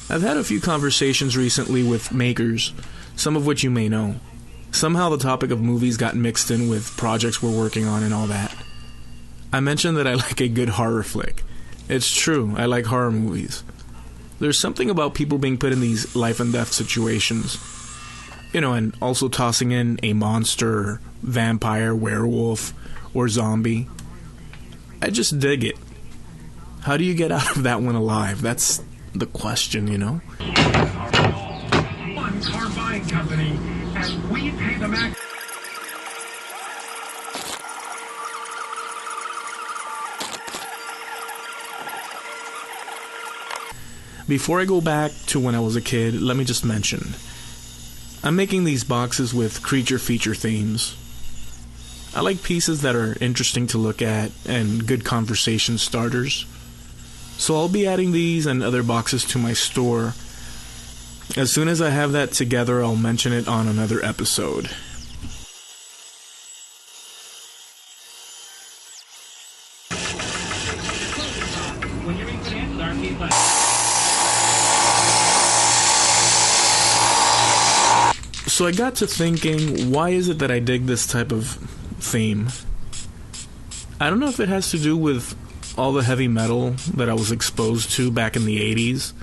I've had a few conversations recently with makers, some of which you may know. Somehow the topic of movies got mixed in with projects we're working on and all that. I mentioned that I like a good horror flick. It's true, I like horror movies. There's something about people being put in these life and death situations. You know, and also tossing in a monster, vampire, werewolf, or zombie. I just dig it. How do you get out of that one alive? That's the question, you know? One car buying company, and we pay the max. Before I go back to when I was a kid, let me just mention, I'm making these boxes with creature feature themes. I like pieces that are interesting to look at and good conversation starters. So I'll be adding these and other boxes to my store. As soon as I have that together, I'll mention it on another episode. So I got to thinking, why is it that I dig this type of theme? I don't know if it has to do with all the heavy metal that I was exposed to back in the 80s.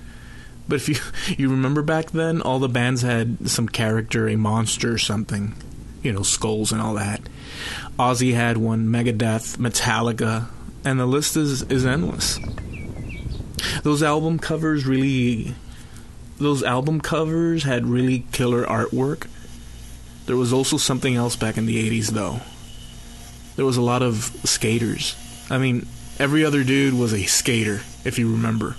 But if you remember back then, all the bands had some character, a monster or something. You know, skulls and all that. Ozzy had one, Megadeth, Metallica, and the list is endless. Those album covers had really killer artwork. There was also something else back in the 80s, though. There was a lot of skaters. I mean, every other dude was a skater, if you remember.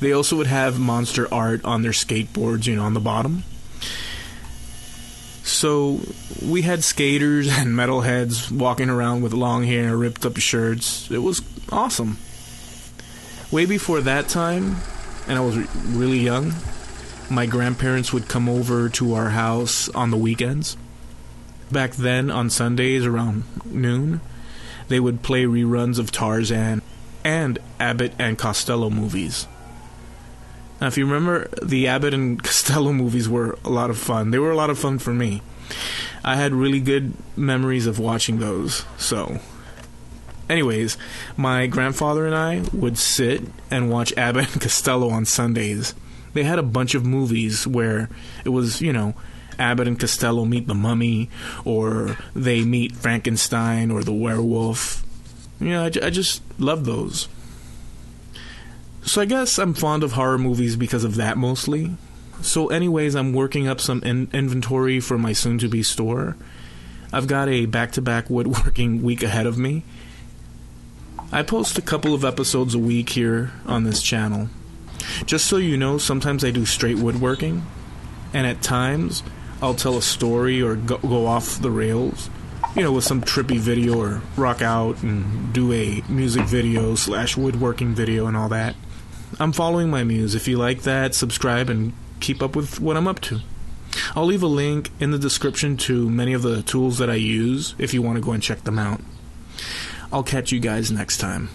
They also would have monster art on their skateboards, you know, on the bottom. So, we had skaters and metalheads walking around with long hair, ripped up shirts. It was awesome. Way before that time, and I was really young, my grandparents would come over to our house on the weekends. Back then, on Sundays around noon, they would play reruns of Tarzan and Abbott and Costello movies. Now, if you remember, the Abbott and Costello movies were a lot of fun. They were a lot of fun for me. I had really good memories of watching those, so... Anyways, my grandfather and I would sit and watch Abbott and Costello on Sundays. They had a bunch of movies where it was, you know, Abbott and Costello meet the mummy, or they meet Frankenstein or the werewolf. You know, I just love those. So I guess I'm fond of horror movies because of that mostly. So anyways, I'm working up some inventory for my soon-to-be store. I've got a back-to-back woodworking week ahead of me. I post a couple of episodes a week here on this channel. Just so you know, sometimes I do straight woodworking, and at times I'll tell a story or go off the rails, you know, with some trippy video or rock out and do a music video / woodworking video and all that. I'm following my muse. If you like that, subscribe and keep up with what I'm up to. I'll leave a link in the description to many of the tools that I use if you want to go and check them out. I'll catch you guys next time.